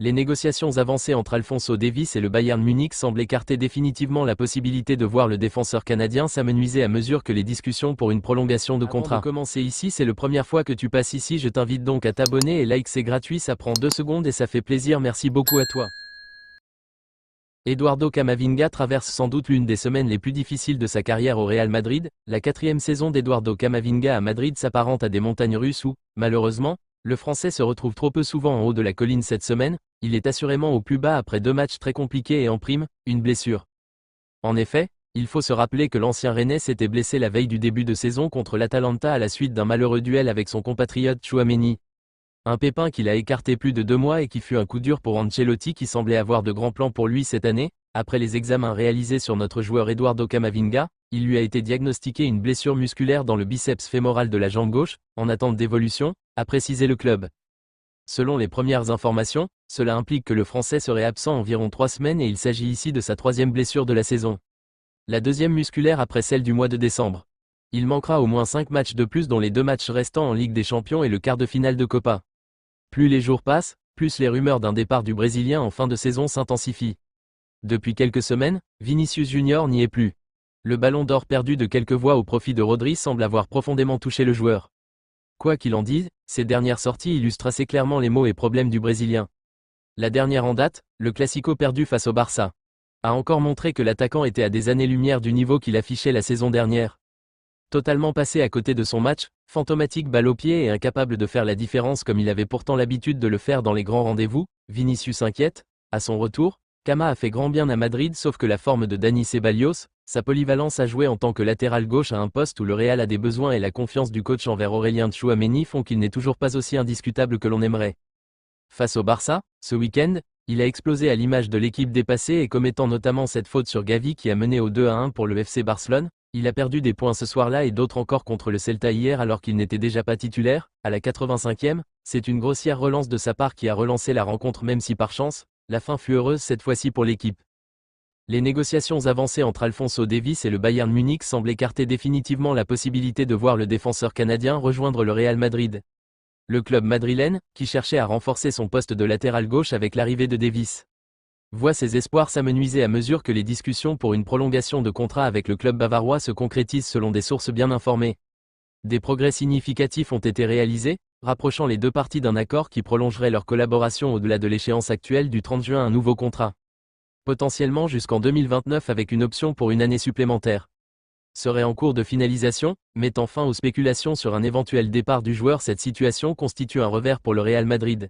Les négociations avancées entre Alphonso Davies et le Bayern Munich semblent écarter définitivement la possibilité de voir le défenseur canadien s'amenuiser à mesure que les discussions pour une prolongation de contrat. Avant de commencer ici, c'est la première fois que tu passes ici, je t'invite donc à t'abonner et like, c'est gratuit, ça prend 2 secondes et ça fait plaisir, merci beaucoup à toi. Eduardo Camavinga traverse sans doute l'une des semaines les plus difficiles de sa carrière au Real Madrid. La 4e saison d'Eduardo Camavinga à Madrid s'apparente à des montagnes russes où, malheureusement, le Français se retrouve trop peu souvent en haut de la colline cette semaine. Il est assurément au plus bas après 2 matchs très compliqués et en prime, une blessure. En effet, il faut se rappeler que l'ancien Rennais s'était blessé la veille du début de saison contre l'Atalanta à la suite d'un malheureux duel avec son compatriote Tchouaméni. Un pépin qu'il a écarté plus de 2 mois et qui fut un coup dur pour Ancelotti qui semblait avoir de grands plans pour lui cette année. Après les examens réalisés sur notre joueur Eduardo Camavinga, il lui a été diagnostiqué une blessure musculaire dans le biceps fémoral de la jambe gauche, en attente d'évolution, a précisé le club. Selon les premières informations, cela implique que le Français serait absent environ 3 semaines et il s'agit ici de sa 3e blessure de la saison. La 2e musculaire après celle du mois de décembre. Il manquera au moins 5 matchs de plus dont les 2 matchs restants en Ligue des Champions et le quart de finale de Copa. Plus les jours passent, plus les rumeurs d'un départ du Brésilien en fin de saison s'intensifient. Depuis quelques semaines, Vinicius Junior n'y est plus. Le ballon d'or perdu de quelques voix au profit de Rodri semble avoir profondément touché le joueur. Quoi qu'il en dise, ces dernières sorties illustrent assez clairement les maux et problèmes du Brésilien. La dernière en date, le Classico perdu face au Barça, a encore montré que l'attaquant était à des années-lumière du niveau qu'il affichait la saison dernière. Totalement passé à côté de son match, fantomatique balle au pied et incapable de faire la différence comme il avait pourtant l'habitude de le faire dans les grands rendez-vous, Vinicius inquiète. À son retour, Cama a fait grand bien à Madrid sauf que la forme de Dani Ceballos, sa polyvalence à jouer en tant que latéral gauche à un poste où le Real a des besoins et la confiance du coach envers Aurélien Tchouaméni font qu'il n'est toujours pas aussi indiscutable que l'on aimerait. Face au Barça, ce week-end, il a explosé à l'image de l'équipe dépassée et commettant notamment cette faute sur Gavi qui a mené au 2-1 pour le FC Barcelone. Il a perdu des points ce soir-là et d'autres encore contre le Celta hier alors qu'il n'était déjà pas titulaire. À la 85e, c'est une grossière relance de sa part qui a relancé la rencontre même si par chance, la fin fut heureuse cette fois-ci pour l'équipe. Les négociations avancées entre Alphonso Davies et le Bayern Munich semblent écarter définitivement la possibilité de voir le défenseur canadien rejoindre le Real Madrid. Le club madrilène, qui cherchait à renforcer son poste de latéral gauche avec l'arrivée de Davies, voit ses espoirs s'amenuiser à mesure que les discussions pour une prolongation de contrat avec le club bavarois se concrétisent selon des sources bien informées. Des progrès significatifs ont été réalisés, rapprochant les deux parties d'un accord qui prolongerait leur collaboration au-delà de l'échéance actuelle du 30 juin un nouveau contrat. Potentiellement jusqu'en 2029 avec une option pour une année supplémentaire. Serait en cours de finalisation, mettant fin aux spéculations sur un éventuel départ du joueur. Cette situation constitue un revers pour le Real Madrid,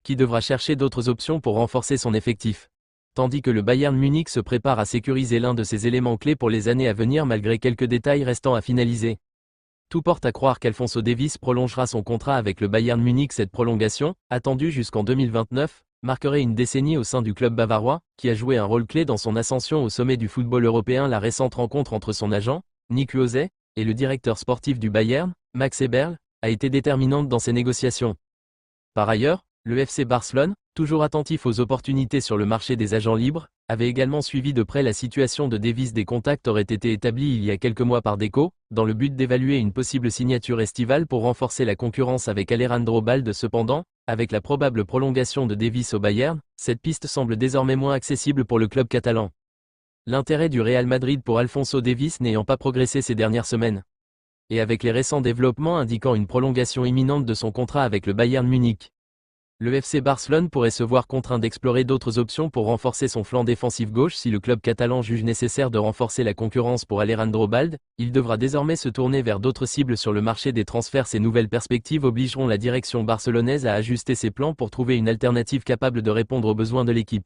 qui devra chercher d'autres options pour renforcer son effectif. Tandis que le Bayern Munich se prépare à sécuriser l'un de ses éléments clés pour les années à venir malgré quelques détails restant à finaliser. Tout porte à croire qu'Alphonso Davies prolongera son contrat avec le Bayern Munich. Cette prolongation, attendue jusqu'en 2029, marquerait une décennie au sein du club bavarois, qui a joué un rôle clé dans son ascension au sommet du football européen. La récente rencontre entre son agent, Nick Klose, et le directeur sportif du Bayern, Max Eberl, a été déterminante dans ces négociations. Par ailleurs, le FC Barcelone, toujours attentif aux opportunités sur le marché des agents libres, avait également suivi de près la situation de Davies. Des contacts auraient été établis il y a quelques mois par Deco, dans le but d'évaluer une possible signature estivale pour renforcer la concurrence avec Alejandro Balde. Cependant, avec la probable prolongation de Davies au Bayern, cette piste semble désormais moins accessible pour le club catalan. L'intérêt du Real Madrid pour Alphonso Davies n'ayant pas progressé ces dernières semaines. Et avec les récents développements indiquant une prolongation imminente de son contrat avec le Bayern Munich, le FC Barcelone pourrait se voir contraint d'explorer d'autres options pour renforcer son flanc défensif gauche. Si le club catalan juge nécessaire de renforcer la concurrence pour Alejandro Balde, il devra désormais se tourner vers d'autres cibles sur le marché des transferts. Ces nouvelles perspectives obligeront la direction barcelonaise à ajuster ses plans pour trouver une alternative capable de répondre aux besoins de l'équipe.